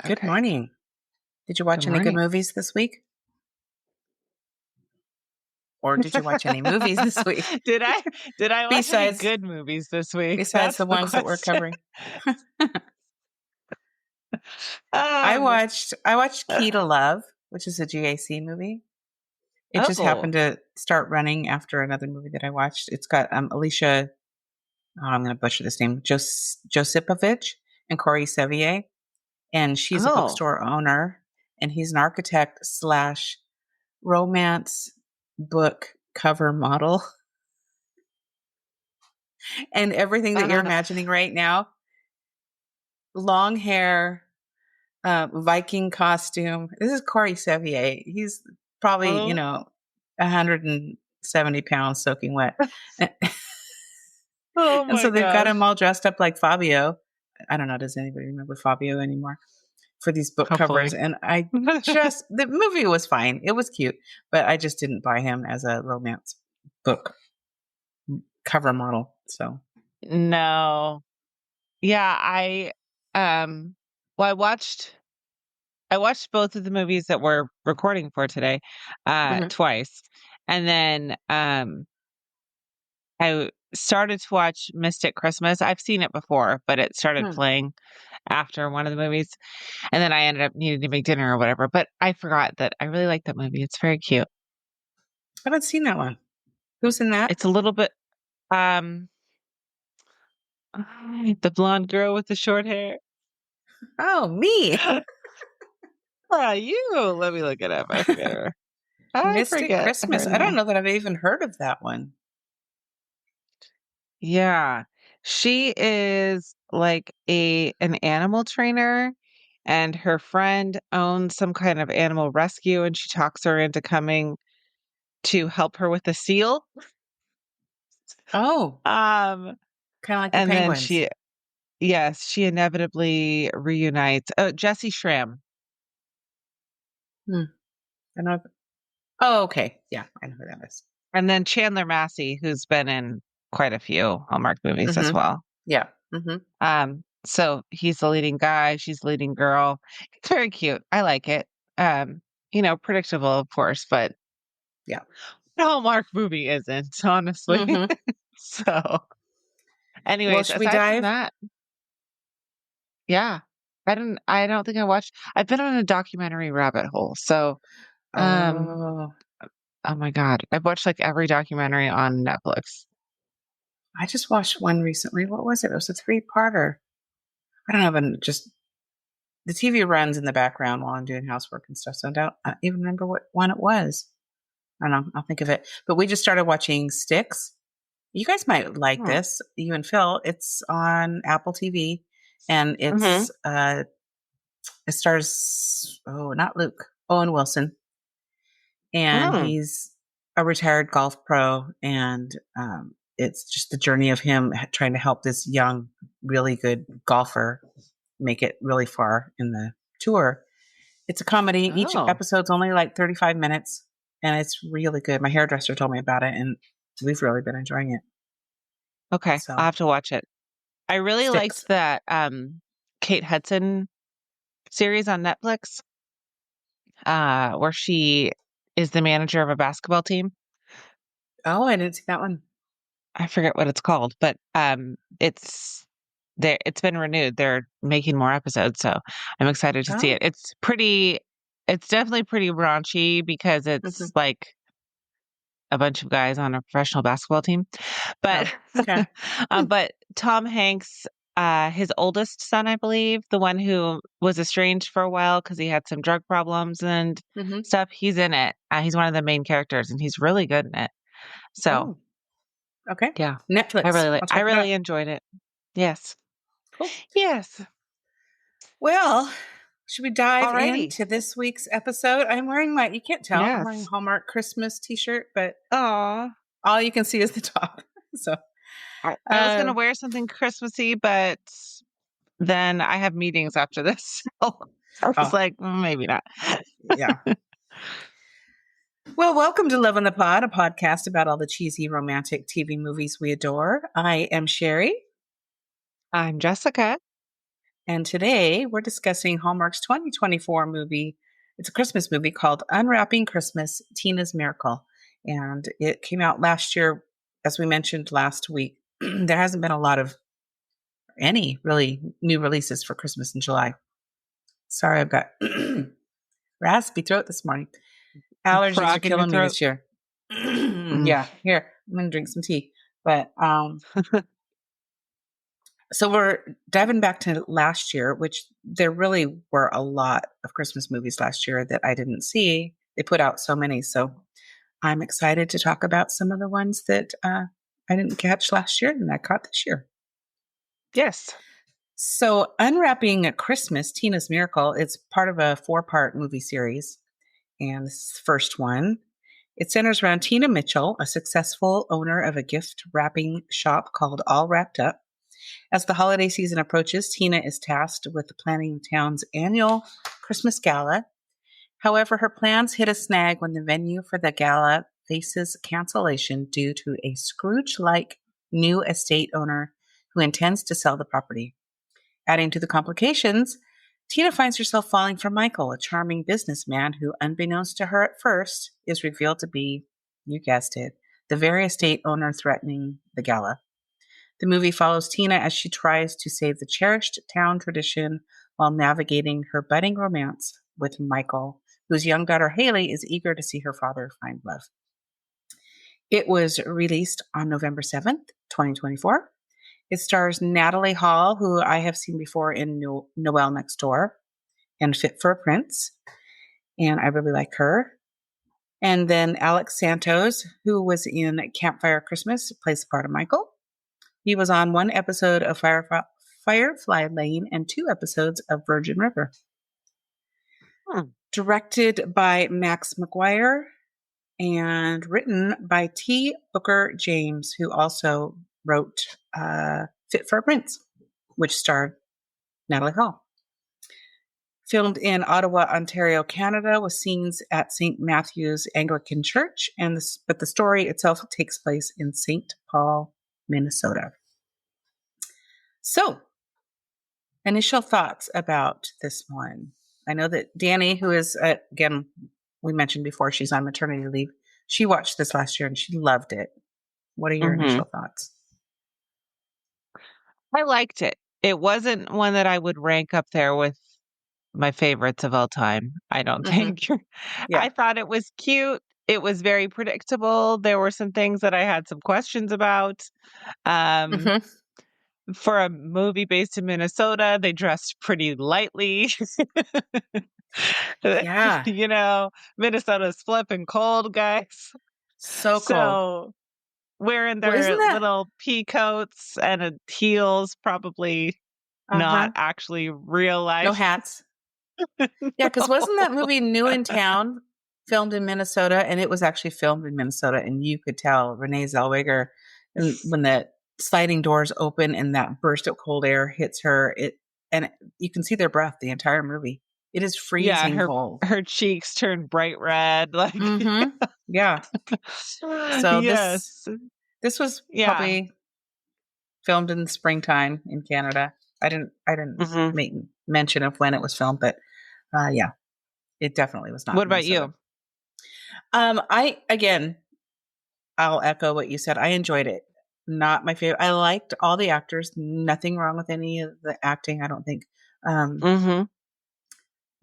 Good Okay. morning. Did you Good watch any good morning. movies this week? Or did you watch any movies this week? Did I did I watch any Besides good movies this week? besides That's the the ones that we're question. covering. I Um, watched I watched Key to Love, which is a GAC movie. It just oh, happened to start running after another movie that I watched. It's got Alicia, I'm going to butcher this name, Josipovich and Corey Sevier, and she's a oh, bookstore owner, and he's an architect slash romance book cover model. And everything that you're uh, imagining right now, long hair, Viking costume. This is Corey Sevier. He's probably, oh, 170 pounds soaking wet. oh And my so they've got him gosh. all dressed up like Fabio. I don't know. Does anybody remember Fabio anymore for these book covers? Hopefully. And the movie was fine. It was cute, but I just didn't buy him as a romance book cover model. So, No. Yeah, um well I watched both of the movies that we're recording for today mhm. twice. And then I started to watch Mystic Christmas. I've seen it before, but it started Hmm. playing after one of the movies, and then I ended up needing to make dinner or whatever, but I forgot that I really like that movie. It's very cute. I haven't seen that one. Who's in that? It's a little bit, um, the blonde girl with the short hair. Oh, me. You. Let me look it up. I forget her. I Mystic forget Christmas. her I don't name. know that I've even heard of that one. Yeah. She is like an animal trainer, and her friend owns some kind of animal rescue, and she talks her into coming to help her with the seal. Oh, Um, kind of like the and then penguins. she inevitably reunites. Oh, Jesse Schramm, Hmm. I know. Oh, okay. Yeah, I know who that is. and then Chandler Massey, who's been in quite a few Hallmark movies as Mm-hmm. well. Yeah. Mm-hmm. So he's the leading guy, she's the leading girl. It's very cute. I like it. Um, predictable, of course, but Yeah. the Hallmark movie isn't, honestly. Mm-hmm. So, Well, anyways, should we aside from dive? that, yeah. I don't think I watched I've been on a documentary rabbit hole. So, um, Oh, oh my God, I've watched like every documentary on Netflix. I just watched one recently. What was it? It was a three-parter. I don't even just the TV runs in the background while I'm doing housework and stuff. So I don't even remember what one it was. I don't know. I'll think of it. But we just started watching Sticks. You guys might like Hmm. this, you and Phil. It's on Apple TV, and Mhm. it stars not Luke, Owen Wilson, and Mm. he's a retired golf pro, and it's just the journey of him trying to help this young, really good golfer make it really far in the tour. It's a comedy. Each Oh, episode's only like 35 minutes, and it's really good. My hairdresser told me about it, and we've really been enjoying it. okay. I'll So, have to watch it. I really Sticks. liked that Kate Hudson series on Netflix, where she is the manager of a basketball team. Oh, I didn't see that one. I forget what it's called, but it's been renewed. They're making more episodes, so I'm excited to see it. Oh, It's definitely pretty raunchy because hmm. it's like a bunch of guys on a professional basketball team. But Oh, okay. Hmm. but Tom Hanks, his oldest son, I believe, the one who was estranged for a while because he had some drug problems and Hmm. stuff, he's in it. He's one of the main characters, and he's really good in it. So Oh, okay. yeah, Netflix. I'll I check it out. really enjoyed it. Yes, Cool. yes. Well, should we dive Alrighty. into this week's episode? I'm wearing you can't tell, I'm wearing a Yes. Hallmark Christmas t shirt, but Aw. all you can see is the top. So, I was gonna um, wear something Christmassy, but then I have meetings after this. So I was oh, like, maybe not. yeah. Well, welcome to Love on the Pod, a podcast about all the cheesy romantic TV movies we adore. I am Sherry. I'm Jessica. And today we're discussing Hallmark's 2024 movie. It's a Christmas movie called Unwrapping Christmas, Tina's Miracle. And it came out last year, as we mentioned last week. There hasn't been a lot of any really new releases for Christmas in July. Sorry, I've got raspy throat this morning. Allergies are Frog in your killing me throat. this year. Mm. Yeah, here, I'm going to drink some tea. But so we're diving back to last year, which there really were a lot of Christmas movies last year that I didn't see. They put out so many. So I'm excited to talk about some of the ones that I didn't catch last year and I caught this year. Yes. So Unwrapping Christmas, Tina's Miracle, it's part of a 4-part movie series. And this is the first one. It centers around Tina Mitchell, a successful owner of a gift wrapping shop called All Wrapped Up. As the holiday season approaches, Tina is tasked with planning the town's annual Christmas gala. However, her plans hit a snag when the venue for the gala faces cancellation due to a Scrooge-like new estate owner who intends to sell the property. Adding to the complications, Tina finds herself falling for Michael, a charming businessman who, unbeknownst to her at first, is revealed to be, you guessed it, the very estate owner threatening the gala. The movie follows Tina as she tries to save the cherished town tradition while navigating her budding romance with Michael, whose young daughter Haley is eager to see her father find love. It was released on November 7th, 2024. It stars Natalie Hall, who I have seen before in Noelle Next Door and Fit for a Prince, and I really like her. And then Alex Santos, who was in Campfire Christmas, plays the part of Michael. He was on one episode of Firefly Lane and 2 episodes of Virgin River. Directed by Max McGuire and written by T. Booker James, who also wrote Fit for a Prince, which starred Natalie Hall. Filmed in Ottawa, Ontario, Canada, with scenes at St. Matthew's Anglican Church, but the story itself takes place in St. Paul, Minnesota. So, initial thoughts about this one. I know that Danny, who is, again, we mentioned before, she's on maternity leave. She watched this last year and she loved it. What are your initial thoughts? I liked it. It wasn't one that I would rank up there with my favorites of all time, I don't think. Yeah. I thought it was cute. It was very predictable. There were some things that I had some questions about. For a movie based in Minnesota, they dressed pretty lightly. Yeah. You know, Minnesota's flipping cold, guys. So cold. So wearing Well, their isn't that little pea coats and heels, probably not actually real life. no hats? Yeah, because wasn't that movie New in Town filmed in Minnesota? And it was actually filmed in Minnesota, and you could tell Renee Zellweger, and when the sliding doors open and that burst of cold air hits her, and you can see their breath the entire movie. It is freezing cold. Her cheeks turn bright red. Like yeah. So yes. this was probably filmed in the springtime in Canada. I didn't make mention of when it was filmed, but yeah, it definitely was not. What about you? I'll echo what you said. I enjoyed it. Not my favorite. I liked all the actors. Nothing wrong with any of the acting, I don't think.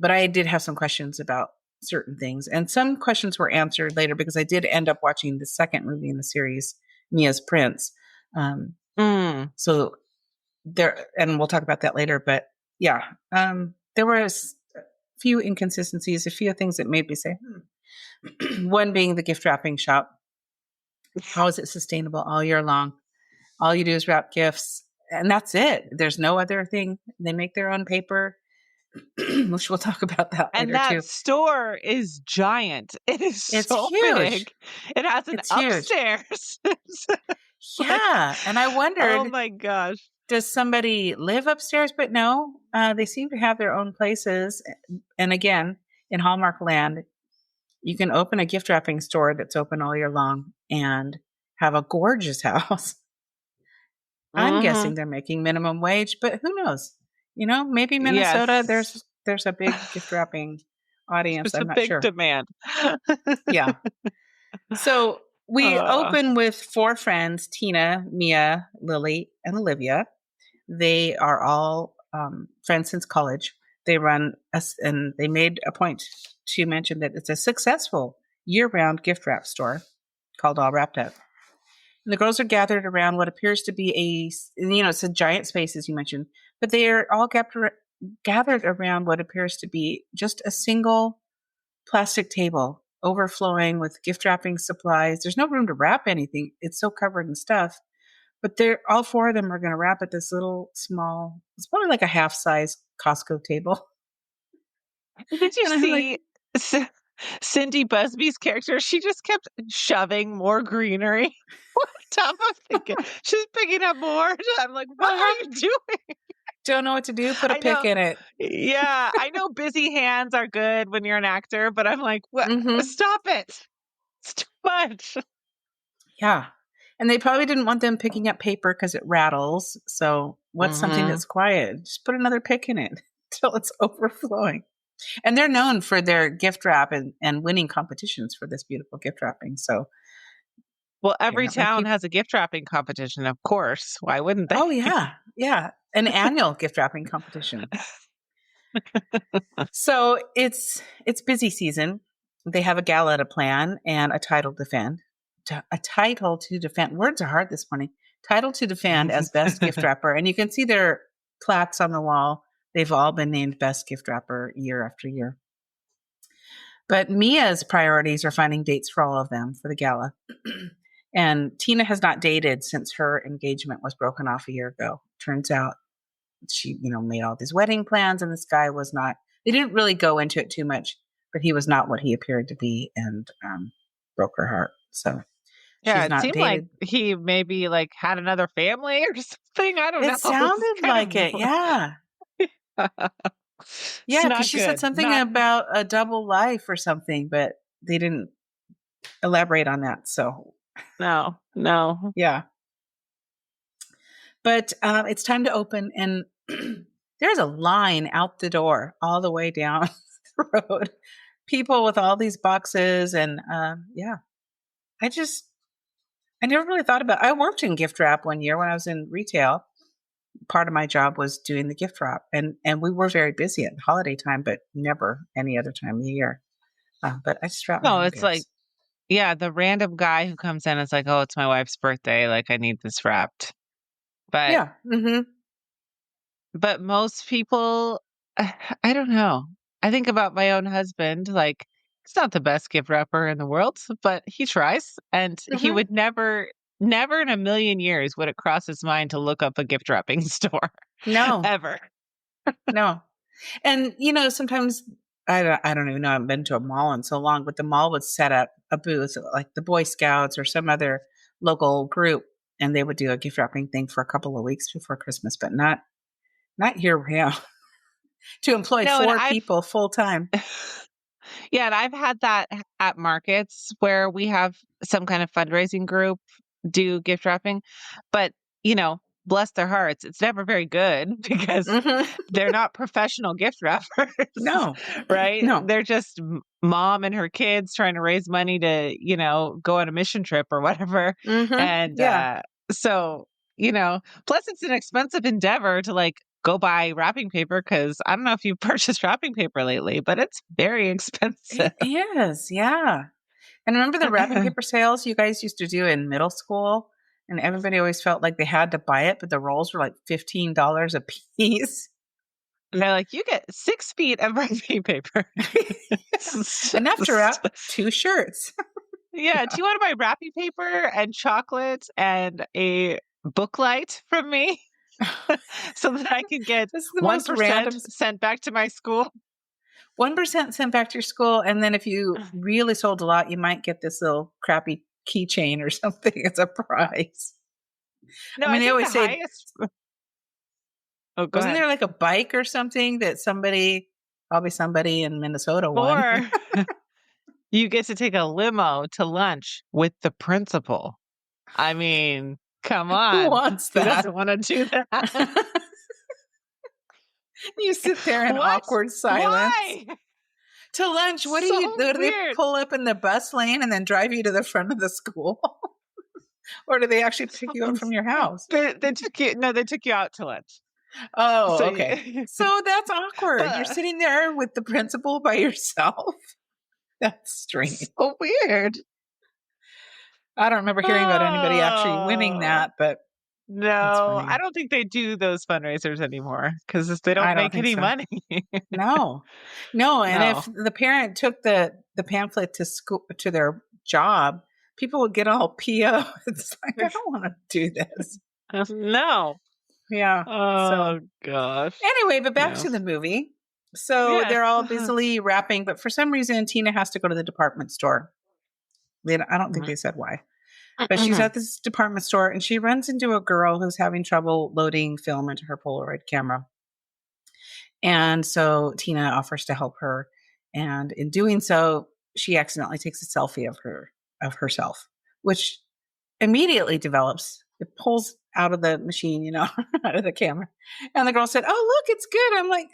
But I did have some questions about certain things, and some questions were answered later because I did end up watching the second movie in the series, Mia's Prince. So there, and we'll talk about that later. But yeah, there was a few inconsistencies, a few things that made me say, One being the gift wrapping shop. How is it sustainable all year long? All you do is wrap gifts, and that's it. There's no other thing. They make their own paper, which we'll talk about that later, and that too. store is giant. It's so huge. Big. It has an upstairs. Yeah, and I wondered, oh my gosh, does somebody live upstairs? But no, they seem to have their own places. And again, in Hallmark land, you can open a gift wrapping store that's open all year long and have a gorgeous house. I'm guessing they're making minimum wage, but who knows? You know, maybe Minnesota, Yes. there's a big gift wrapping audience. There's a I'm not big sure. demand. Yeah. So we Uh, open with four friends: Tina, Mia, Lily, and Olivia. They are all friends since college. They run us, and they made a point to mention that it's a successful year-round gift wrap store called All Wrapped Up. And the girls are gathered around what appears to be it's a giant space, as you mentioned, but they are all gathered around what appears to be just a single plastic table overflowing with gift wrapping supplies. There's no room to wrap anything. It's so covered in stuff. But they're all four of them are going to wrap at this little small. It's probably like a half size Costco table. did you And I'm like, see C- Cindy Busby's character? She just kept shoving more greenery on top of she's picking up more. I'm like, what are uh-huh. you doing? Don't know what to do. Put a I pick know. in it. Yeah, I know busy hands are good when you're an actor, but I'm like, what? Hmm. Stop it. It's too much. Yeah. And they probably didn't want them picking up paper because it rattles. So what's something Hmm. that's quiet? Just put another pick in it until it's overflowing. And they're known for their gift wrap and winning competitions for this beautiful gift wrapping. So Well, every apparently town people. has a gift wrapping competition, of course. Why wouldn't they? Oh yeah, yeah, an annual gift wrapping competition. So it's busy season. They have a gala to plan and a title to defend. A title to defend. Words are hard this morning. Title to defend as best gift wrapper, and you can see their plaques on the wall. They've all been named best gift wrapper year after year. But Mia's priorities are finding dates for all of them for the gala. And Tina has not dated since her engagement was broken off a year ago. Turns out she, made all these wedding plans, and this guy was not. They didn't really go into it too much, but he was not what he appeared to be, and broke her heart. So Yeah, she's it not seemed like dated. he maybe like had another family or something. I don't It know. It's sounded kind like it, yeah, of it's yeah, because not she said good. something Not about a double life or something, but they didn't elaborate on that. So no, no. yeah, but it's time to open, and there's a line out the door all the way down the road. People with all these boxes, and yeah, I just I never really thought about. I worked in gift wrap one year when I was in retail. Part of my job was doing the gift wrap, and we were very busy at holiday time, but never any other time of the year. But I just wrap my No, own it's like, gifts. yeah, the random guy who comes in is like, "Oh, it's my wife's birthday. Like, I need this wrapped." But Yeah. Hmm. most people, I don't know. I think about my own husband. Like, he's not the best gift wrapper in the world, but he tries, and he Hmm. would never in a million years would it cross his mind to look up a gift wrapping store No, ever. no. And sometimes I don't even know. I haven't been to a mall in so long, but the mall would set up a booth like the Boy Scouts or some other local group, and they would do a gift wrapping thing for a couple of weeks before Christmas, but not year round to employ No, and four I've people full time. yeah, and I've had that at markets where we have some kind of fundraising group do gift wrapping, but, you know, bless their hearts, it's never very good because Hmm. they're not professional gift wrappers, No, right? no. They're just mom and her kids trying to raise money to, go on a mission trip or whatever, and, Yeah. so, plus it's an expensive endeavor to, like, go buy wrapping paper because I don't know if you've purchased wrapping paper lately, but it's very expensive. It is. Yeah. And remember the wrapping paper sales you guys used to do in middle school? And everybody always felt like they had to buy it, but the rolls were like $15 a piece. And they're like, "You get 6 feet of writing paper." It's Enough to wrap just two shirts. yeah, "Do you wanna buy wrapping paper and chocolate and a book light from me so that I can get This is the most 1% random. sent back to my school?" 1% sent back to your school. And then if you really sold a lot, you might get this little crappy keychain or something as a prize. No, I I mean, they think the always say, highest oh, go wasn't ahead. there like a bike or something that probably somebody in Minnesota won? Or you get to take a limo to lunch with the principal. I mean, come Who on. wants Who that? doesn't wanna do that? You sit there in What? awkward silence. Why? To lunch, what do So you do? Do they weird. pull up in the bus lane and then drive you to the front of the school? Or do they actually pick you up from your house? They took you. No, they took you out to lunch. Oh, So, okay. So that's awkward. You're but sitting there with the principal by yourself. That's strange. so weird. I don't remember hearing about anybody actually winning Oh. that, but that's No, I funny. don't think they do those fundraisers anymore because they I don't don't make think any so. money. No. No, and if No. the parent took the pamphlet to school to their job, people would get all PO. It's like, I don't want to do this. No. Yeah. So Oh gosh. anyway, but back Yeah. to the movie. So Yes. they're all busily wrapping, but for some reason Tina has to go to the department store. I don't think Mhm. they said why. But she's at this department store and she runs into a girl who's having trouble loading film into her Polaroid camera. And so Tina offers to help her. And in doing so, she accidentally takes a selfie of herself, which immediately develops. It pulls out of the machine, out of the camera. And the girl said, "Oh, look, it's good." I'm like,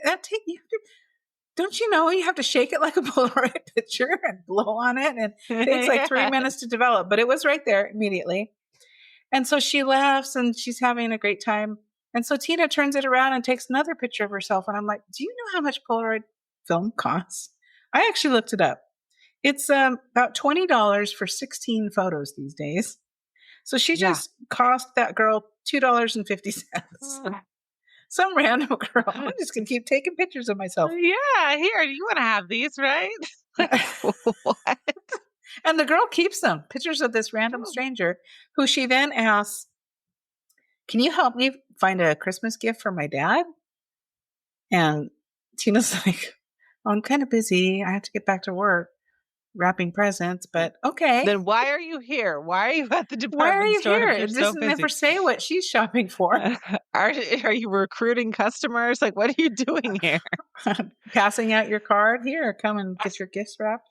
don't you know you have to shake it like a Polaroid picture and blow on it? And it takes like 3 minutes to develop, but it was right there immediately. And so she laughs and she's having a great time. And so Tina turns it around and takes another picture of herself. And I'm like, do you know how much Polaroid film costs? I actually looked it up. It's about $20 for 16 photos these days. So she Yeah. just cost that girl $2.50. Some random girl. I'm just going to keep taking pictures of myself. Yeah, here, you want to have these, right? Like, what? And the girl keeps them, pictures of this random stranger who she then asks, "Can you help me find a Christmas gift for my dad?" And Tina's like, "Oh, I'm kind of busy. I have to get back to work wrapping presents, but okay. Then why are you here? Why are you at the Why are department you store here?" if you're It so doesn't busy? never say what she's shopping for. Are you recruiting customers? Like, what are you doing here? Passing out your card. Here, come and get your gifts wrapped.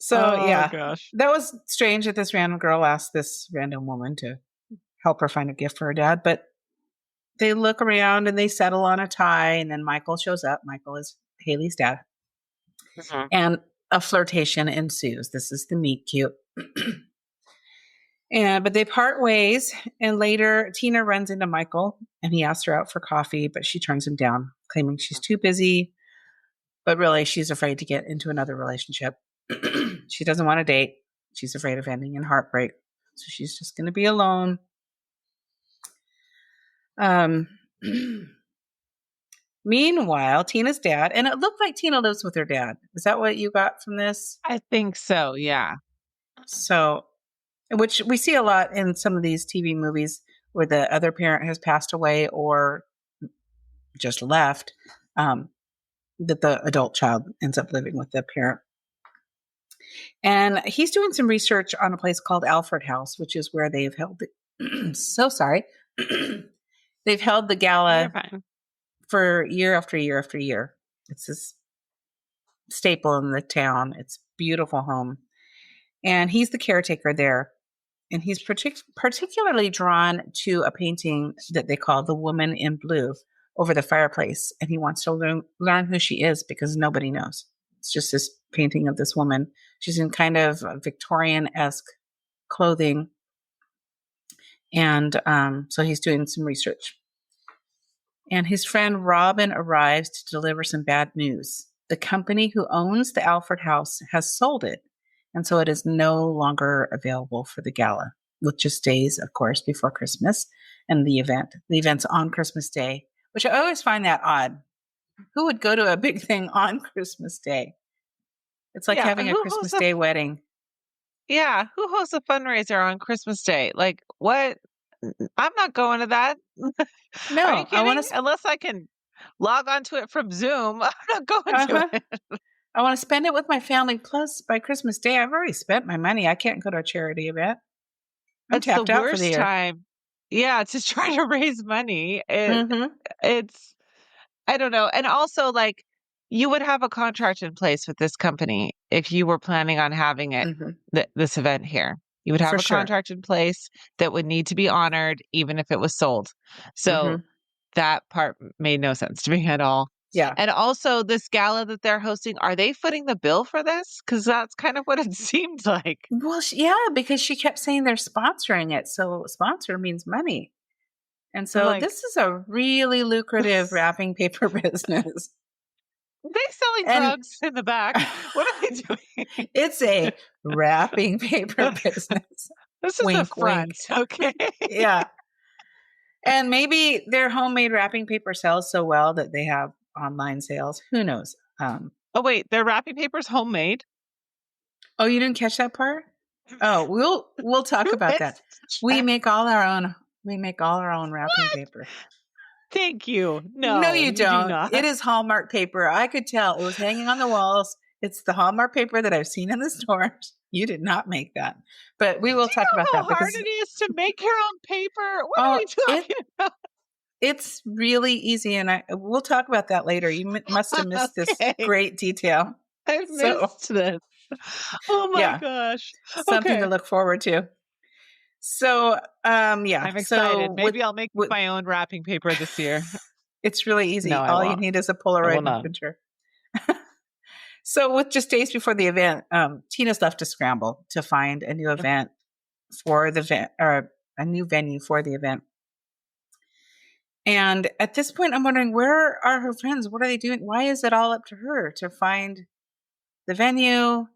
So, Oh yeah, gosh. that was strange that this random girl asked this random woman to help her find a gift for her dad. But they look around and they settle on a tie. And then Michael shows up. Michael is Haley's dad. Mhm. And a flirtation ensues. This is the meet cute. But they part ways. And later, Tina runs into Michael and he asks her out for coffee, but she turns him down, claiming she's too busy. But really, she's afraid to get into another relationship. She doesn't want to date. She's afraid of ending in heartbreak. So she's just going to be alone. Meanwhile, Tina's dad, and it looked like Tina lives with her dad. Is that what you got from this? I think so, yeah. So, which we see a lot in some of these TV movies where the other parent has passed away or just left, that the adult child ends up living with the parent. And he's doing some research on a place called Alfred House, which is where they've held the, so sorry. They've held the You're gala fine. for year after year after year. It's this staple in the town. It's a beautiful home. And he's the caretaker there. And he's particularly drawn to a painting that they call The Woman in Blue over the fireplace. And he wants to learn who she is because nobody knows. It's just this painting of this woman. She's in kind of Victorian-esque clothing. And so he's doing some research. And his friend Robin arrives to deliver some bad news. The company who owns the Alfred House has sold it. And so it is no longer available for the gala, which just days, of course, before Christmas and the event. The event's on Christmas Day, which I always find that odd. Who would go to a big thing on Christmas Day? It's like Yeah, having a Christmas Day wedding. Yeah, who hosts a fundraiser on Christmas Day? Like, what? I'm not going to that. Are you No, I kidding? want to. Unless I can log onto it from Zoom, I'm not going to Uh-huh. it. I want to spend it with my family. Plus, by Christmas Day, I've already spent my money. I can't go to a charity event. I'm It's the tapped out for the worst year. time. Yeah, to try to raise money. Mm-hmm. It's I don't know. And also, like, you would have a contract in place with this company if you were planning on having Mm-hmm. this event here. You would have For a sure. contract in place that would need to be honored, even if it was sold. So Mm-hmm. That part made no sense to me at all. Yeah. And also this gala that they're hosting, are they footing the bill for this? Because that's kind of what it seemed like. Well, yeah, because she kept saying they're sponsoring it. So sponsor means money. And so Like, this is a really lucrative they wrapping paper business. selling And drugs in the back. What are they doing? it's a wrapping paper business. This is the Wink, wink. front, okay? Yeah. And maybe their homemade wrapping paper sells so well that they have online sales. Who knows? Oh, wait, their wrapping paper's homemade? Oh, you didn't catch that part? Oh, we'll talk about that. We make all our own. We make all our own wrapping What? paper. Thank you. No, No, you you do don't. not. It is Hallmark paper. I could tell. It was hanging on the walls. It's the Hallmark paper that I've seen in the stores. You did not make that. But we will Do you talk know about how that hard because it is to make your own paper? What are oh, we talking about? it's really easy and we'll talk about that later. You must have missed this Okay, great detail. I So, missed this. Oh my yeah, gosh. something to Okay. look forward to. So, yeah. I'm excited. So Maybe I'll make with my own wrapping paper this year. it's really No, easy. I All you won't. need is a I will Polaroid and a not. picture. So, with just days before the event, Tina's left to scramble to find a new event for the event or a new venue for the event. And at this point, I'm wondering where are her friends? What are they doing? Why is it all up to her to find the venue,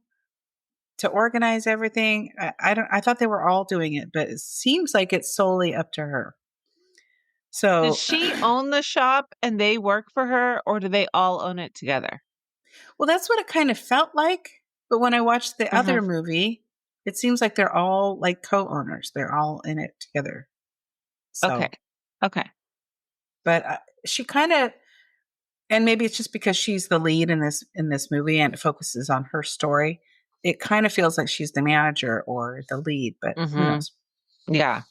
to organize everything? I don't. I thought they were all doing it, but it seems like it's solely up to her. Does So, she own the shop and they work for her, or do they all own it together? well, that's what it kind of felt like. But when I watched the Uh-huh. other movie, it seems like they're all like co-owners. They're all in it together. Okay. So, Okay. but she kind of, and maybe it's just because she's the lead in this movie and it focuses on her story. It kind of feels like she's the manager or the lead, but who Mm-hmm. knows? Yeah.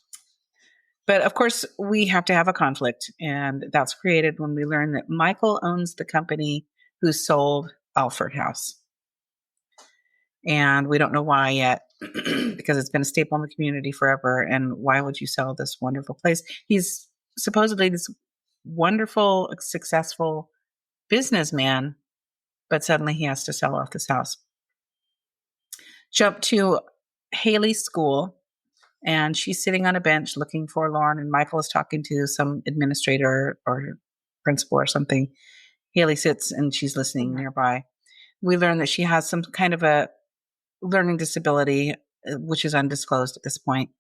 But of course, we have to have a conflict, and that's created when we learn that Michael owns the company who sold Alford House. And we don't know why yet because it's been a staple in the community forever. And why would you sell this wonderful place? He's supposedly this wonderful, successful businessman, but suddenly he has to sell off this house. Jump to Haley's school, and she's sitting on a bench looking forlorn, and Michael is talking to some administrator or principal or something. Haley sits and she's listening nearby. We learn that she has some kind of a learning disability, which is undisclosed at this point.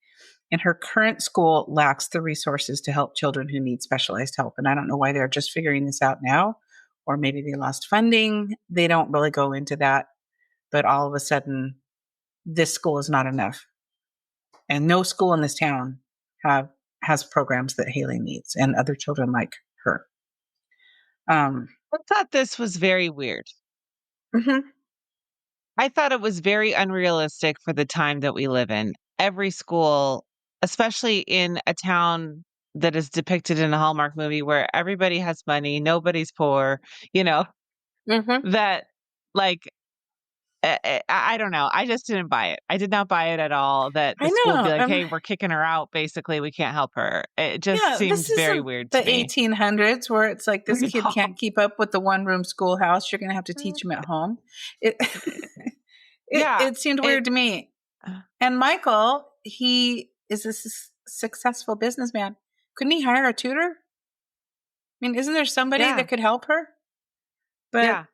And her current school lacks the resources to help children who need specialized help. And I don't know why they're just figuring this out now, or maybe they lost funding. They don't really go into that. But all of a sudden, this school is not enough. And no school in this town has programs that Haley needs and other children like her. I thought this was very weird. Mhm. I thought it was very unrealistic for the time that we live in. Every school, especially in a town that is depicted in a Hallmark movie where everybody has money, nobody's poor, you know, Mhm. that like I don't know. I just didn't buy it. I did not buy it at all that the I school would be know. like, "Hey, we're kicking her out. Basically, we can't help her." It just Yeah, seemed this very isn't weird to the me. 1800s where it's like this kid No. can't keep up with the one room schoolhouse. You're going to have to teach him at home. It, Yeah. it seemed It weird to me. And Michael, he is a successful businessman. Couldn't he hire a tutor? I mean, isn't there somebody yeah. that could help her? But Yeah.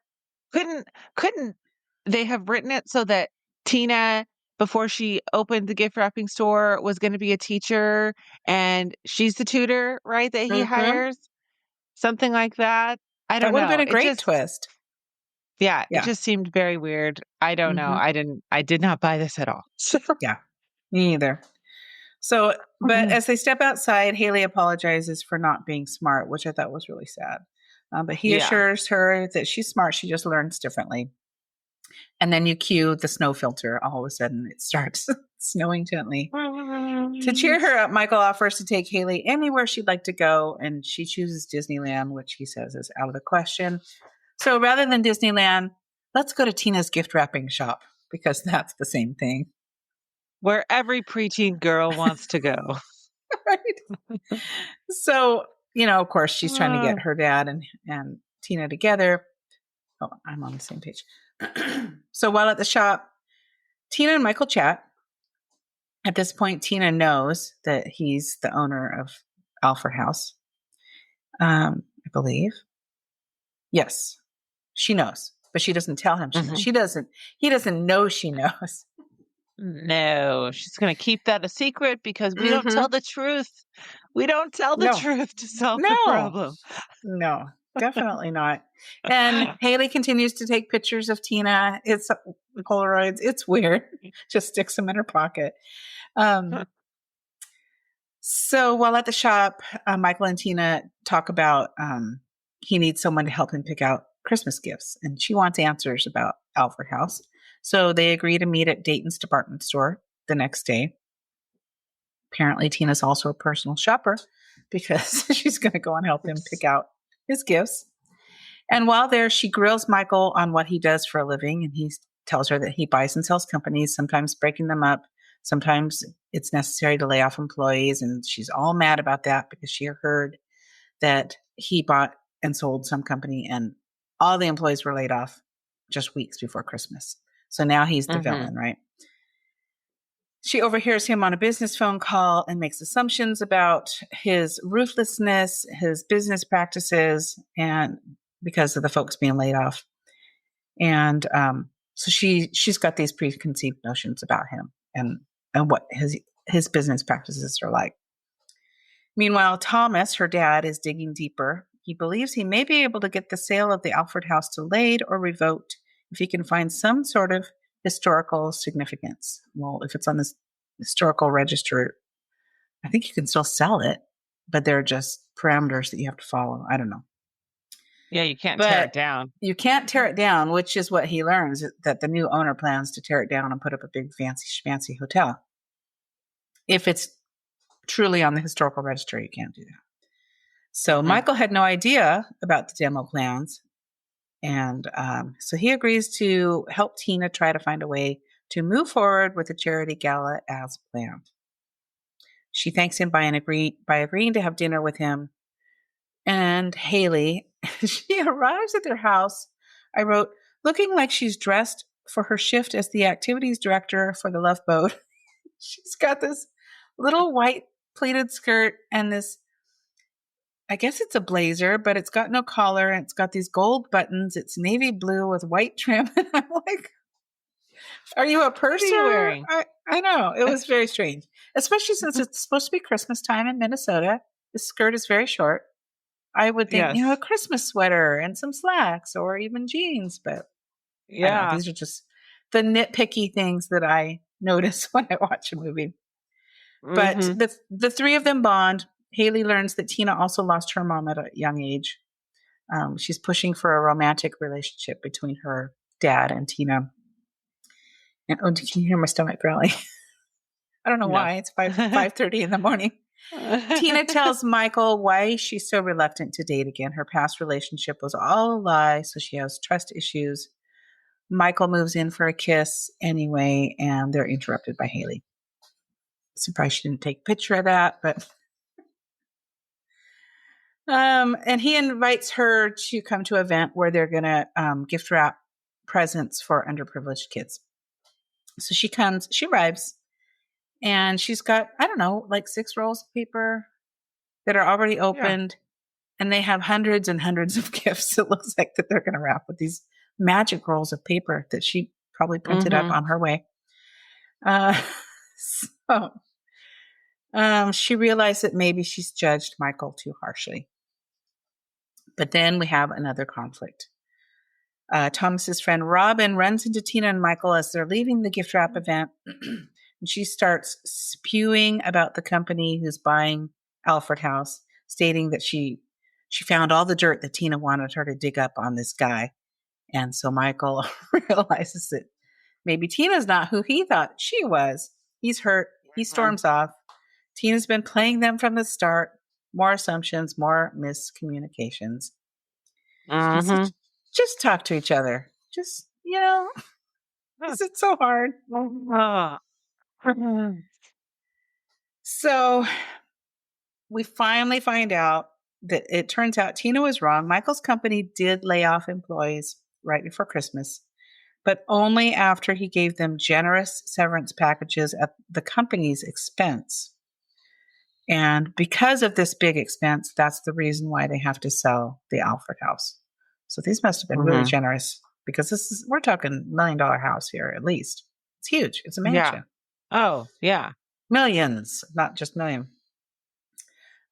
Couldn't they have written it so that Tina, before she opened the gift wrapping store, was gonna be a teacher and she's the tutor, right, that he mhm, hires? Something like that? I that don't would have been know. a It great just twist. yeah, it Yeah. just seemed very weird. I don't know. Hmm. I did not buy this at all. So Yeah. Me either. So, but Mhm. as they step outside, Haley apologizes for not being smart, which I thought was really sad. But he Yeah. assures her that she's smart, she just learns differently. And then you cue the snow filter. All of a sudden, it starts snowing gently. To cheer her up, Michael offers to take Haley anywhere she'd like to go, and she chooses Disneyland, which he says is out of the question. So rather than Disneyland, let's go to Tina's gift wrapping shop because that's the same thing. Where every preteen girl wants to go. Right? So of course, she's trying to get her dad and Tina together. Oh, I'm on the same page. So while at the shop, Tina and Michael chat. At this point, Tina knows that he's the owner of Alfred House. I believe. Yes, she knows, but she doesn't tell him she knows. She doesn't. He doesn't know she knows. No, she's going to keep that a secret because we don't tell the truth. We don't tell the No, truth to solve the no, problem. no, definitely not. And Haley continues to take pictures of Tina. It's Polaroids. It's weird. Just sticks them in her pocket. So while at the shop, Michael and Tina talk about he needs someone to help him pick out Christmas gifts, and she wants answers about Alfred House. So they agree to meet at Dayton's department store the next day. Apparently, Tina's also a personal shopper because she's going to go and help him pick out his gifts. And while there, she grills Michael on what he does for a living, and he tells her that he buys and sells companies, sometimes breaking them up. Sometimes it's necessary to lay off employees, and she's all mad about that because she heard that he bought and sold some company and all the employees were laid off just weeks before Christmas. So now he's the villain, right? She overhears him on a business phone call and makes assumptions about his ruthlessness, his business practices, and because of the folks being laid off. And so she's got these preconceived notions about him and what his business practices are like. Meanwhile, Thomas, her dad, is digging deeper. He believes he may be able to get the sale of the Alfred house delayed or revoked if he can find some sort of historical significance. Well, if it's on this historical register, I think you can still sell it, but there are just parameters that you have to follow. I don't know. Yeah, you can't tear it down. You can't tear it down, which is what he learns, that the new owner plans to tear it down and put up a big fancy hotel. If it's truly on the historical register, you can't do that. So Michael had no idea about the demo plans. And so he agrees to help Tina try to find a way to move forward with the charity gala as planned. She thanks him by agreeing to have dinner with him. And Haley, she arrives at their house, I wrote, looking like she's dressed for her shift as the activities director for the Love Boat. She's got this little white pleated skirt and this, I guess it's a blazer, but it's got no collar and it's got these gold buttons. It's navy blue with white trim. And I'm like, are you a purser? What are you wearing? I know. It was very strange, especially since it's supposed to be Christmas time in Minnesota. The skirt is very short. I would think, a Christmas sweater and some slacks or even jeans, but I don't know, these are just the nitpicky things that I notice when I watch a movie. But the three of them bond. Haley learns that Tina also lost her mom at a young age. She's pushing for a romantic relationship between her dad and Tina. And can you hear my stomach growling? I don't know why. It's 5:30 in the morning. Tina tells Michael why she's so reluctant to date again. Her past relationship was all a lie, so she has trust issues. Michael moves in for a kiss anyway, and they're interrupted by Haley. Surprised she didn't take a picture of that, but and he invites her to come to an event where they're going to gift wrap presents for underprivileged kids. So she arrives, and she's got, I don't know, like 6 rolls of paper that are already opened, and they have hundreds and hundreds of gifts. It looks like that they're going to wrap with these magic rolls of paper that she probably printed up on her way. She realized that maybe she's judged Michael too harshly. But then we have another conflict. Thomas's friend Robin runs into Tina and Michael as they're leaving the gift wrap event. And she starts spewing about the company who's buying Alfred House, stating that she found all the dirt that Tina wanted her to dig up on this guy. And so Michael realizes that maybe Tina's not who he thought she was. He's hurt. He storms off. Tina's been playing them from the start. More assumptions, more miscommunications. Just talk to each other. Just, is it so hard? So we finally find out that it turns out Tina was wrong. Michael's company did lay off employees right before Christmas, but only after he gave them generous severance packages at the company's expense. And because of this big expense, that's the reason why they have to sell the Alfred house. So these must have been really generous, because we're talking $1 million house here, at least. It's huge. It's a Yeah. mansion. Oh, yeah. Millions, not just million.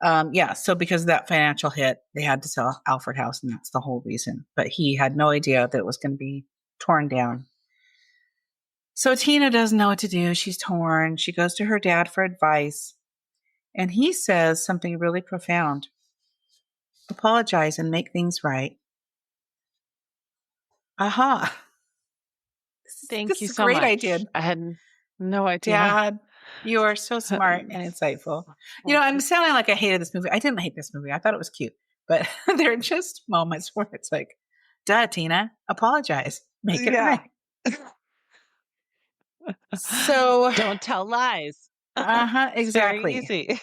So because of that financial hit, they had to sell Alfred house, and that's the whole reason. But he had no idea that it was going to be torn down. So Tina doesn't know what to do. She's torn. She goes to her dad for advice. And he says something really profound. Apologize and make things right. Aha. Thank This you is a so great much. idea. I had no idea. Dad, you are so smart and insightful. I'm sounding like I hated this movie. I didn't hate this movie. I thought it was cute. But there are just moments where it's like, duh, Tina, apologize. Make it right. So don't tell lies. exactly. It's very easy.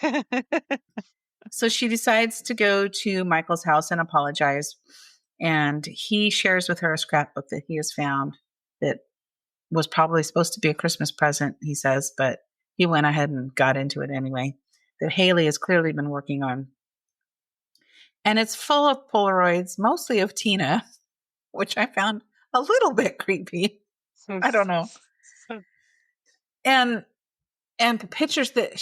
So she decides to go to Michael's house and apologize. And he shares with her a scrapbook that he has found that was probably supposed to be a Christmas present, he says, but he went ahead and got into it anyway, that Haley has clearly been working on. And it's full of Polaroids, mostly of Tina, which I found a little bit creepy. I don't know. And the pictures that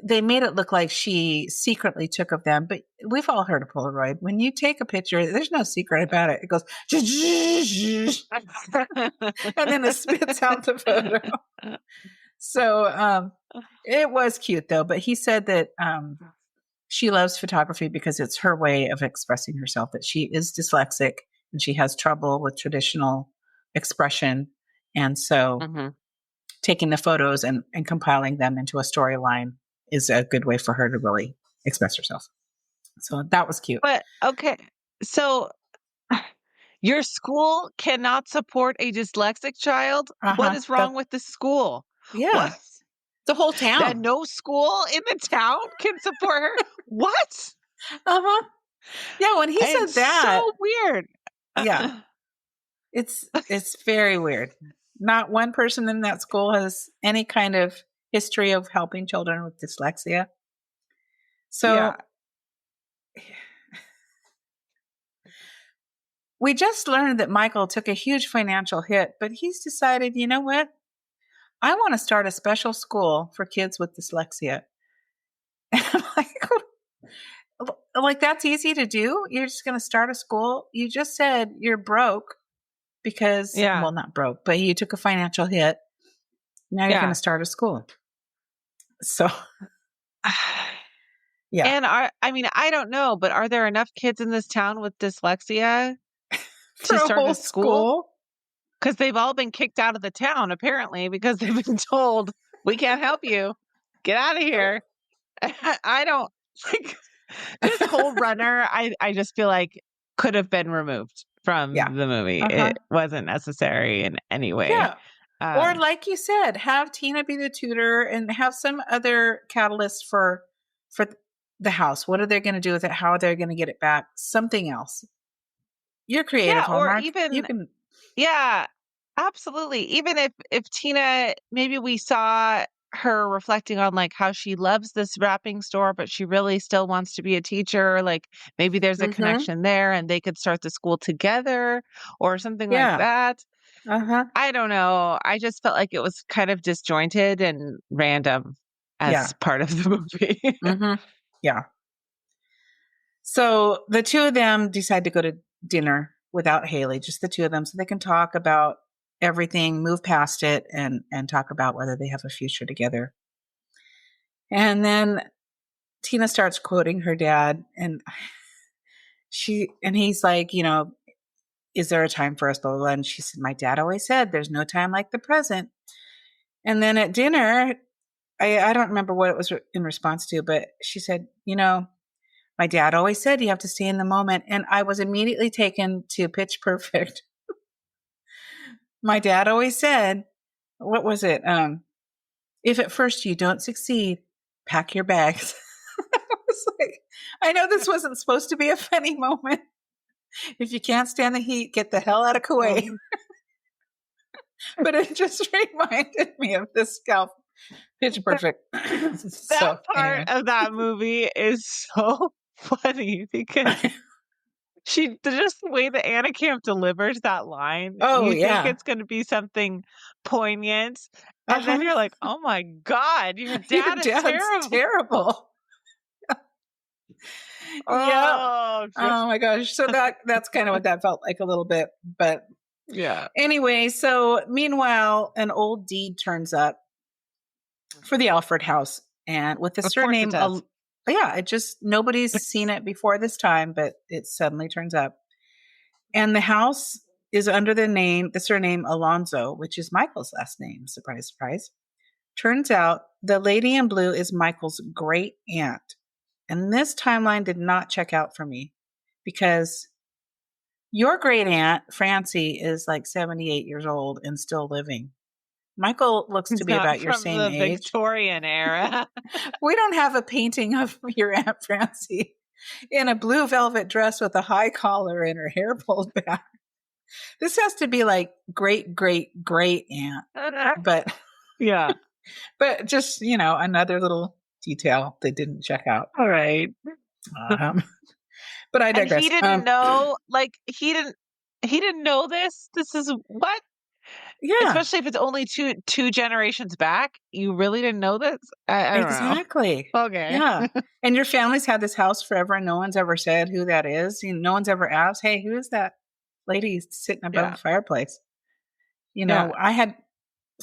they made it look like she secretly took of them, but we've all heard of Polaroid. When you take a picture, there's no secret about it. It goes, and then it spits out the photo. So it was cute though, but he said that she loves photography because it's her way of expressing herself, that she is dyslexic and she has trouble with traditional expression. And so taking the photos and compiling them into a storyline is a good way for her to really express herself. So that was cute. But okay, so your school cannot support a dyslexic child? What is wrong with the school? Yeah. What? The whole town. That no school in the town can support her? What? Yeah, when he said that. So weird. Yeah. It's very weird. Not one person in that school has any kind of history of helping children with dyslexia. So we just learned that Michael took a huge financial hit, but he's decided, you know what? I want to start a special school for kids with dyslexia. And I'm like, that's easy to do? You're just going to start a school? You just said you're broke because, well, not broke, but you took a financial hit. Now you're going to start a school. So, yeah. And I don't know, but are there enough kids in this town with dyslexia to start a school? Because they've all been kicked out of the town, apparently, because they've been told, we can't help you. Get out of here. I don't like this whole runner. I just feel like could have been removed from the movie. It wasn't necessary in any way. Yeah. Or like you said, have Tina be the tutor and have some other catalyst for the house. What are they going to do with it? How are they going to get it back? Something else. You're creative, Hallmark. Or even you can. Yeah, absolutely. Even if Tina, maybe we saw her reflecting on like how she loves this wrapping store, but she really still wants to be a teacher. Like maybe there's a connection there and they could start the school together or something like that. I don't know. I just felt like it was kind of disjointed and random as part of the movie. Yeah. So the two of them decide to go to dinner without Haley, just the two of them, so they can talk about everything, move past it, and talk about whether they have a future together. And then Tina starts quoting her dad, and he's like, is there a time for us, blah, blah, blah. And she said, my dad always said, there's no time like the present. And then at dinner, I don't remember what it was in response to, but she said, my dad always said you have to stay in the moment. And I was immediately taken to Pitch Perfect. My dad always said, what was it? If at first you don't succeed, pack your bags. was like, I know this wasn't supposed to be a funny moment. If you can't stand the heat, get the hell out of Kuwait. But it just reminded me of this scalp. Pitch perfect. That So part anyway. of that movie is so funny because just the way that Anna Camp delivers that line, Oh you think yeah. it's going to be something poignant, and then Uh-huh. you're like, "Oh my God, your Your dad is dad's terrible." terrible. Yeah. Oh, Oh my gosh. So that's kind of what that felt like a little bit. But yeah. anyway, so meanwhile, an old deed turns up for the Alfred house and with the Of course it surname does. yeah, it just nobody's seen it before this time, but it suddenly turns up. And the house is under the surname Alonso, which is Michael's last name. Surprise, surprise. Turns out the lady in blue is Michael's great aunt. And this timeline did not check out for me because your great aunt, Francie, is like 78 years old and still living. Michael looks to It's be not about your from same the age. Victorian era. We don't have a painting of your Aunt Francie in a blue velvet dress with a high collar and her hair pulled back. This has to be like great, great, great aunt. But Yeah. but just, another little detail they didn't check out. All right. Um, but I And he digress. didn't know, like he didn't know this. This is what? Yeah, Especially if it's only two generations back. You really didn't know this? I don't know. exactly. Okay. Yeah. And your family's had this house forever and no one's ever said who that is. No one's ever asked, hey, who is that lady sitting above Yeah. the fireplace? Yeah. I had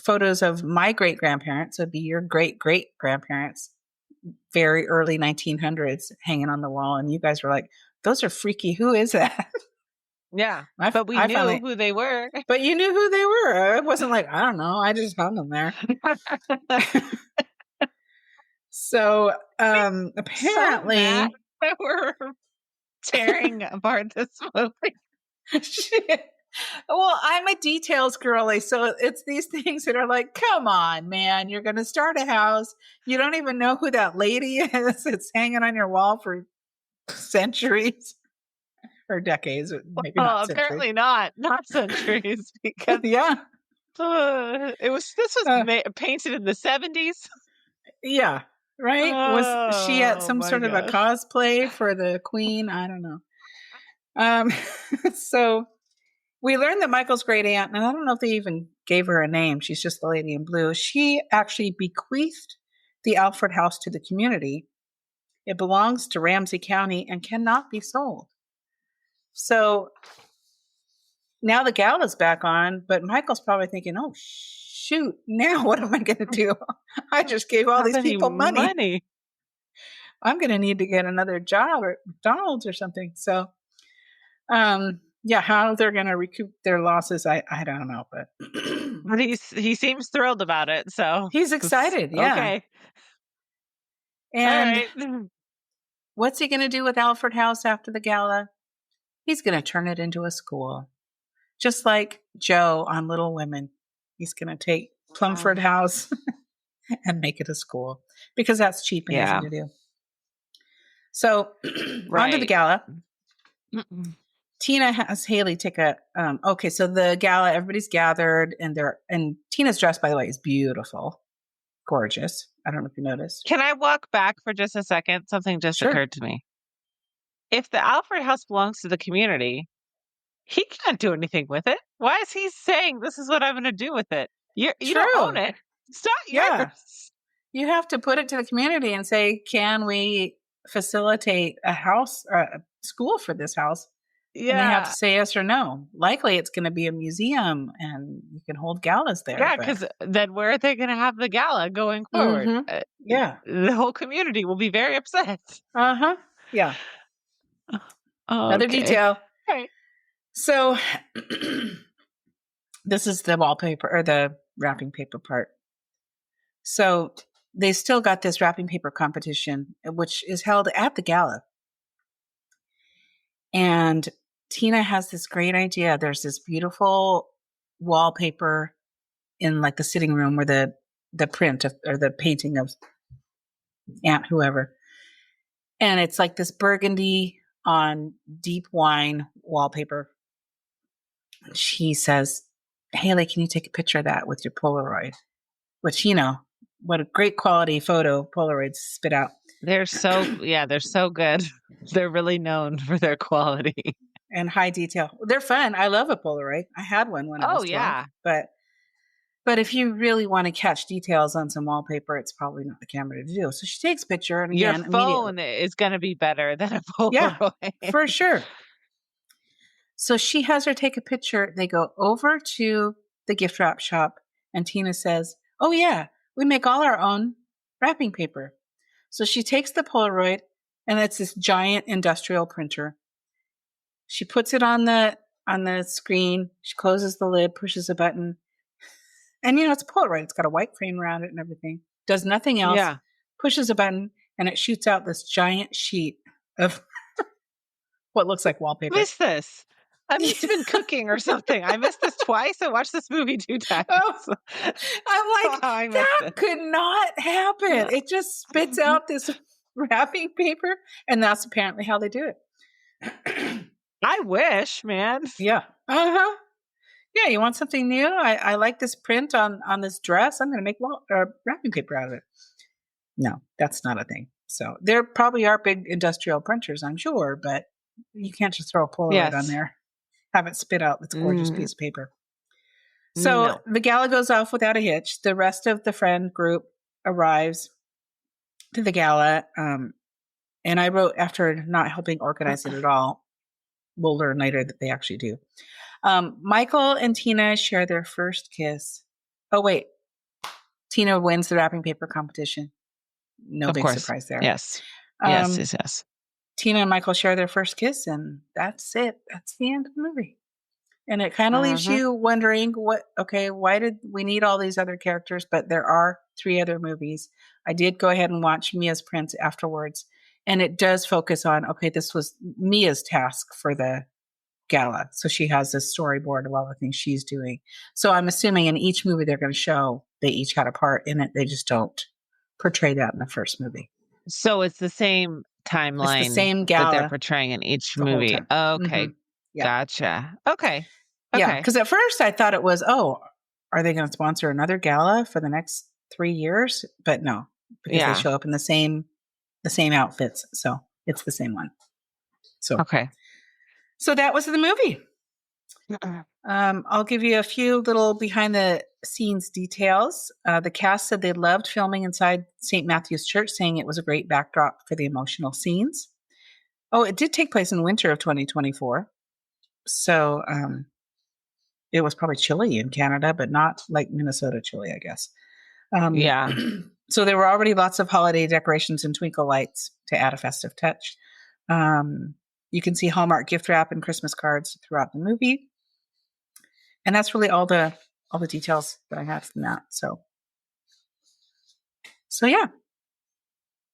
photos of my great grandparents, so it'd be your great great grandparents, very early 1900s, hanging on the wall. And you guys were like, those are freaky. Who is that? Yeah. I, But we I knew finally, who they were. but you knew who they were. It wasn't like, I don't know. I just hung them there. So So mad apparently, that we're tearing apart this movie. shit. Well, I'm a details girly, so it's these things that are like, come on, man, you're going to start a house. You don't even know who that lady is. It's hanging on your wall for centuries or decades, maybe not Well, centuries. apparently not centuries because Yeah. this was Uh, painted in the 70s. yeah. Right. Was she at Oh some my sort of a gosh. cosplay for the queen? I don't know. Um, so we learned that Michael's great aunt, and I don't know if they even gave her a name. She's just the lady in blue. She actually bequeathed the Alfred house to the community. It belongs to Ramsey County and cannot be sold. So now the gala's back on, but Michael's probably thinking, oh, shoot, now what am I going to do? I just gave all Have these any people money. money? I'm going to need to get another job at McDonald's or something. So, yeah, how they're going to recoup their losses, I don't know, but But he seems thrilled about it, so he's excited. Yeah. okay. All And right. what's he going to do with Alfred House after the gala? He's going to turn it into a school, just like Joe on Little Women. He's going to take Plumford House and make it a school because that's cheap and easy Yeah. to do. So on to the Right. gala. Tina has Haley take a okay, so the gala, everybody's gathered and Tina's dress, by the way, is beautiful. Gorgeous. I don't know if you noticed. Can I walk back for just a second? Something just Sure. occurred to me. If the Alfred house belongs to the community, he can't do anything with it. Why is he saying this is what I'm going to do with it? You don't own True. it. It's not Yeah. yours. You have to put it to the community and say, can we facilitate a house or a school for this house? And they have to Yeah. say yes or no. Likely it's going to be a museum and you can hold galas there. Yeah, but- because then where are they going to have the gala going forward? Mhm. Yeah. The whole community will be very upset. Uh-huh. Yeah. Another Okay. detail. Right. So this is the wallpaper or the wrapping paper part. So they still got this wrapping paper competition, which is held at the gala. And Tina has this great idea. There's this beautiful wallpaper in like the sitting room where the print of, or the painting of Aunt whoever. And it's like this burgundy on deep wine wallpaper. She says, Haley, can you take a picture of that with your Polaroid? Which, what a great quality photo Polaroids spit out. They're so good. They're really known for their quality. And high detail. They're fun. I love a Polaroid. I had one when I Oh, was 12. yeah. But if you really want to catch details on some wallpaper, it's probably not the camera to do. So she takes a picture, and Your again, immediately. phone is gonna be better than a Yeah, Polaroid. for sure. So she has her take a picture. They go over to the gift wrap shop, and Tina says, oh, yeah, we make all our own wrapping paper. So she takes the Polaroid, and it's this giant industrial printer. She puts it on the screen. She closes the lid, pushes a button. And it's a Polaroid. It's got a white frame around it and everything. Does nothing else. Yeah. Pushes a button, and it shoots out this giant sheet of what looks like wallpaper. Missed this. I must have been cooking or something. I missed this twice. I watched this movie 2 times. Oh, I'm like, that could not happen. It just spits out this wrapping paper, and that's apparently how they do it. I wish, man. Yeah. Uh-huh. Yeah, you want something new? I like this print on this dress. I'm going to make wrapping paper out of it. No, that's not a thing. So there probably are big industrial printers, I'm sure, but you can't just throw a Polaroid on there, have it spit out this gorgeous piece of paper. So the gala goes off without a hitch. The rest of the friend group arrives to the gala. And I wrote, after not helping organize it at all, we'll learn later that they actually do. Michael and Tina share their first kiss. Oh, wait. Tina wins the wrapping paper competition. No big surprise there. Yes. Yes. Tina and Michael share their first kiss, and that's it. That's the end of the movie. And it kind of leaves you wondering, why did we need all these other characters? But there are 3 other movies. I did go ahead and watch Mia's Prince afterwards, and it does focus on, this was Mia's task for the gala. So she has this storyboard of all the things she's doing. So I'm assuming in each movie they're going to show they each had a part in it. They just don't portray that in the first movie. So it's the same timeline. It's the same gala that they're portraying in each movie. Oh, okay. Yeah. Gotcha. Okay. Yeah, because at first I thought it was, are they going to sponsor another gala for the next 3 years? But no, because they show up in the same outfits. So it's the same one. So okay. So that was the movie. I'll give you a few little behind the scenes details. The cast said they loved filming inside St. Matthew's Church, saying it was a great backdrop for the emotional scenes. Oh, it did take place in winter of 2024. So it was probably chilly in Canada, but not like Minnesota chilly, I guess. So there were already lots of holiday decorations and twinkle lights to add a festive touch. You can see Hallmark gift wrap and Christmas cards throughout the movie. And that's really all the details that I have from that. So yeah.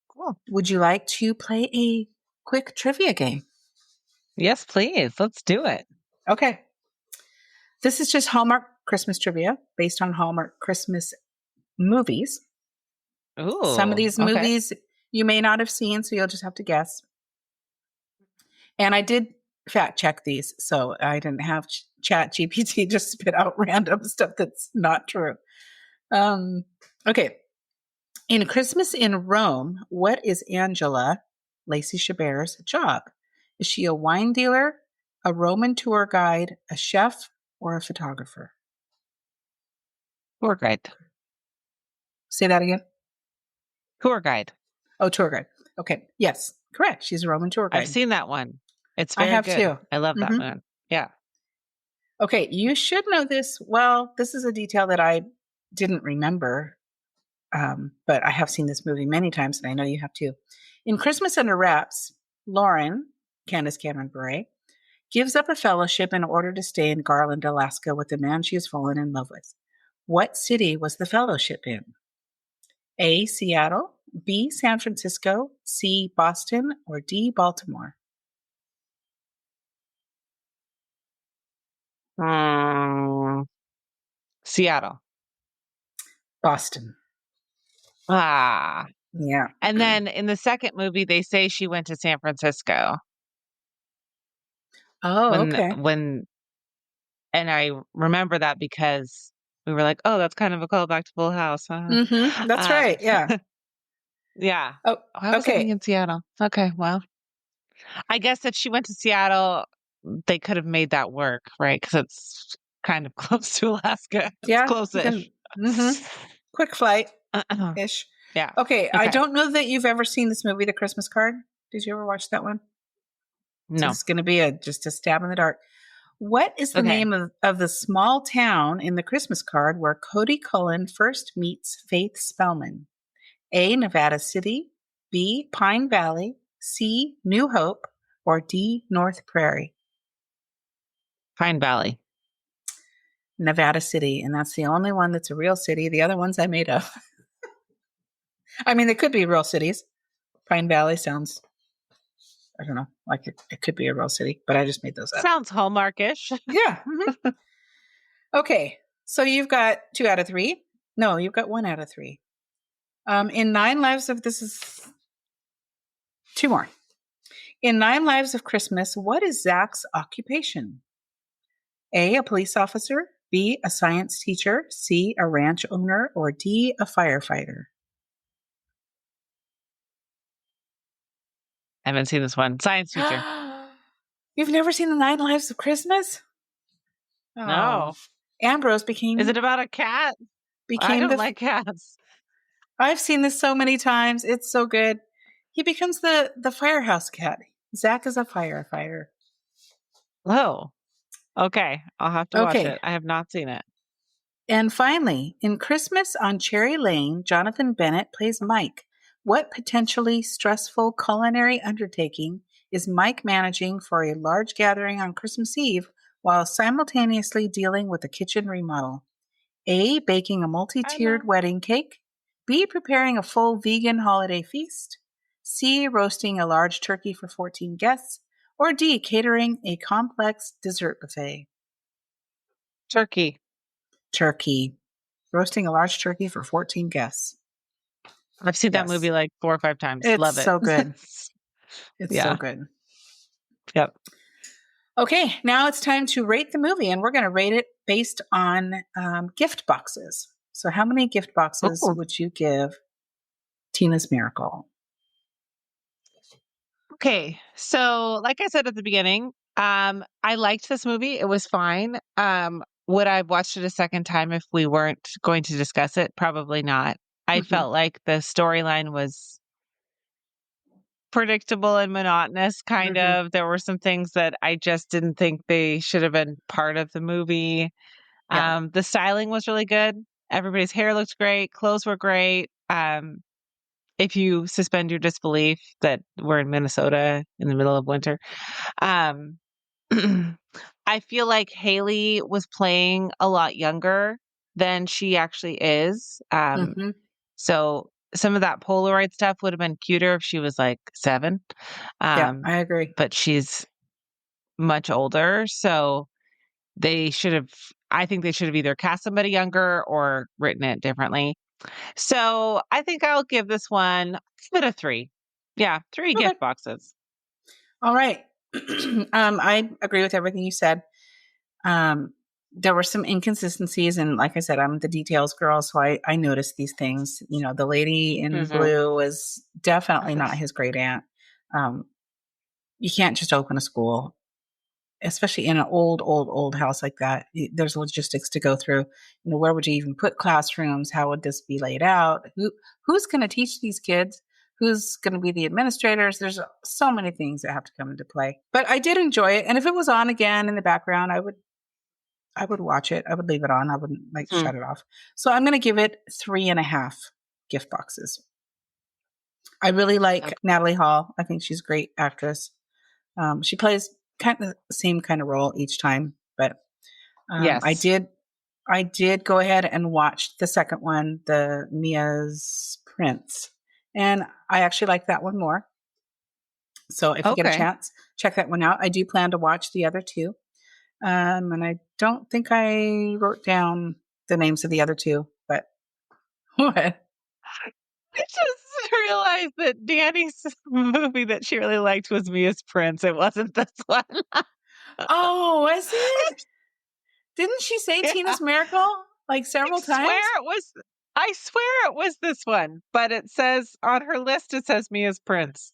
Cool. Would you like to play a quick trivia game? Yes, please. Let's do it. Okay. This is just Hallmark Christmas trivia based on Hallmark Christmas movies. Ooh. Some of these movies you may not have seen, so you'll just have to guess. And I did fact check these, so I didn't have Chat GPT just spit out random stuff that's not true. Okay. In Christmas in Rome, what is Angela, Lacey Chabert's job? Is she a wine dealer, a Roman tour guide, a chef, or a photographer? Tour guide. Say that again. Tour guide. Oh, tour guide. Okay. Yes, correct. She's a Roman tour guide. I've seen that one. It's very I have good. too. I love that one. Yeah. Okay, you should know this. Well, this is a detail that I didn't remember, but I have seen this movie many times, and I know you have too. In Christmas Under Wraps, Lauren, Candace Cameron Bure, gives up a fellowship in order to stay in Garland, Alaska with the man she has fallen in love with. What city was the fellowship in? A, Seattle, B, San Francisco, C, Boston, or D, Baltimore? Seattle. Boston. Ah. Yeah. And then in the second movie, they say she went to San Francisco Oh, when okay. when and I remember that because we were like, "Oh, that's kind of a callback to Full House, huh?" That's Um, right. Yeah. yeah. Oh, Why was I okay. thinking Seattle? Okay, well, I guess if she went to Seattle, they could have made that work, right? Because it's kind of close to Alaska. It's Yeah, you close-ish. can. Quick flight ish. Yeah. Okay, I Okay. don't know that you've ever seen this movie, The Christmas Card. Did you ever watch that one? So this No. is going to be just a stab in the dark. What is the Okay. name of the small town in The Christmas Card where Cody Cullen first meets Faith Spellman? A. Nevada City, B. Pine Valley, C. New Hope, or D. North Prairie? Pine Valley. Nevada City, and that's the only one that's a real city. The other ones I made up. I mean, they could be real cities. Pine Valley sounds, I don't know, like it could be a real city, but I just made those up. Sounds Hallmarkish. Yeah. Okay. So you've got 2 out of 3. No, you've got 1 out of 3. In 9 Lives of This is 2 more. In 9 Lives of Christmas, what is Zach's occupation? A police officer, B, a science teacher, C, a ranch owner, or D, a firefighter? I haven't seen this one. Science teacher. You've never seen the 9 Lives of Christmas? Oh, No. Ambrose Is became it about a cat? I became don't the. like cats. I've seen this so many times. It's so good. He becomes the firehouse cat. Zach is a firefighter. Oh. Okay. I'll have to watch Okay. it. I have not seen it. And finally, in Christmas on Cherry Lane, Jonathan Bennett plays Mike. What potentially stressful culinary undertaking is Mike managing for a large gathering on Christmas Eve while simultaneously dealing with a kitchen remodel? A. Baking a multi I tiered know. wedding cake. B. Preparing a full vegan holiday feast. C. Roasting a large turkey for 14 guests. Or D. Catering a complex dessert buffet. Turkey. Turkey. Roasting a large turkey for 14 guests. I've seen that Yes. movie like 4 or 5 times. It's Love it. so good. It's so Yeah. good. Yep. Okay, now it's time to rate the movie, and we're going to rate it based on gift boxes. So, how many gift boxes Ooh. would you give Tina's Miracle? Okay. So, like I said at the beginning, I liked this movie. It was fine. Would I have watched it a second time if we weren't going to discuss it? Probably not. I Mm-hmm. felt like the storyline was predictable and monotonous, kind Mm-hmm. of. There were some things that I just didn't think they should have been part of the movie. Yeah. The styling was really good. Everybody's hair looked great. Clothes were great. If you suspend your disbelief that we're in Minnesota in the middle of winter. Um, I feel like Haley was playing a lot younger than she actually is. Mm-hmm. So some of that Polaroid stuff would have been cuter if she was like 7. Yeah, Um, I agree. but she's much older. So I think they should have either cast somebody younger or written it differently. So I think I'll give this one, give it a 3. Yeah, 3 Okay. gift boxes. All right. I agree with everything you said. Um, there were some inconsistencies, and like I said, I'm the details girl, so I noticed these things. You know, the lady in Mhm. blue was definitely not his great aunt. Um, you can't just open a school, especially in an old house like that. There's logistics to go through. You know, where would you even put classrooms? How would this be laid out? Who's going to teach these kids? Who's going to be the administrators? There's so many things that have to come into play. But I did enjoy it, and if it was on again in the background, I would watch it. I would leave it on. I wouldn't like Mhm. shut it off. So I'm going to give it 3.5 gift boxes. I really like Okay. Natalie Hall. I think she's a great actress. She plays kind of the same kind of role each time, but I Yes. did go ahead and watch the second one, the Mia's Prince, and I actually like that one more. So if you get a Okay. chance, check that one out. I do plan to watch the other two, and I don't think I wrote down the names of the other two, but what? It's just realized that Danny's movie that she really liked was Mia's Prince. It wasn't this one. Oh, was it? Didn't she say Yeah, Tina's Miracle like several times? I swear it was this one, but it says on her list, it says Mia's Prince.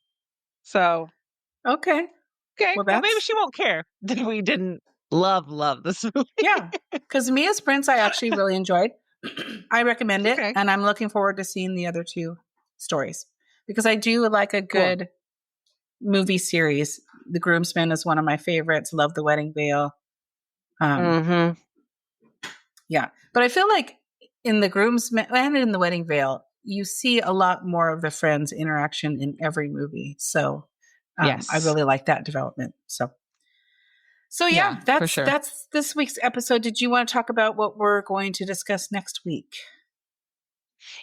So, Okay. okay, Well, well, maybe that's she won't care that we didn't love this movie. yeah. Because Mia's Prince, I actually really enjoyed. I recommend it, Okay, and I'm looking forward to seeing the other two stories because I do like a cool. good movie series. The Groomsmen is one of my favorites. Love the Wedding Veil. Um, Mm-hmm. yeah, but I feel like in the Groomsmen and in the Wedding Veil, you see a lot more of the friends' interaction in every movie. So I Yes. really like that development. So Yeah, yeah, for sure. that's this week's episode. Did you want to talk about what we're going to discuss next week?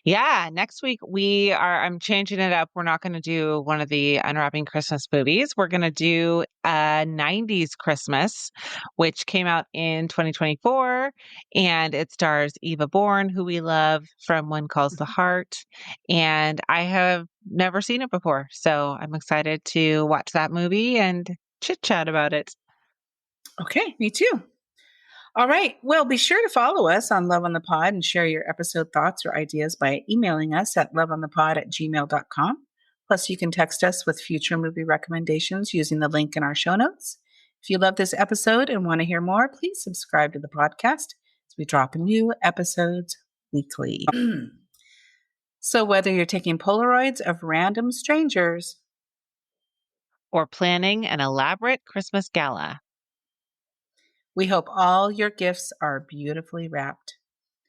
Yeah, next week I'm changing it up. We're not going to do one of the Unwrapping Christmas movies. We're going to do a 90s Christmas, which came out in 2024, and it stars Eva Bourne, who we love from One Calls the Heart, and I have never seen it before. So I'm excited to watch that movie and chit-chat about it. Okay, me too. All right. Well, be sure to follow us on Love on the Pod and share your episode thoughts or ideas by emailing us at loveonthepod@gmail.com. Plus, you can text us with future movie recommendations using the link in our show notes. If you love this episode and want to hear more, please subscribe to the podcast as we drop new episodes weekly. So, whether you're taking Polaroids of random strangers, Or planning an elaborate Christmas gala. we hope all your gifts are beautifully wrapped.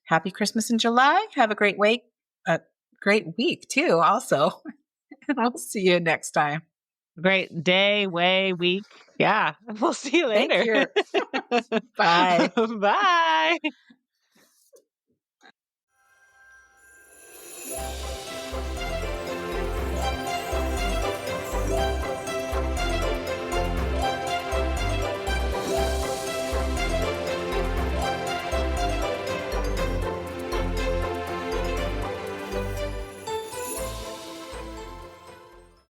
Happy Christmas in July. Have a great week too, also. And we'll see you next time. Great day, week. Yeah, we'll see you Thank later. you. Bye. Bye.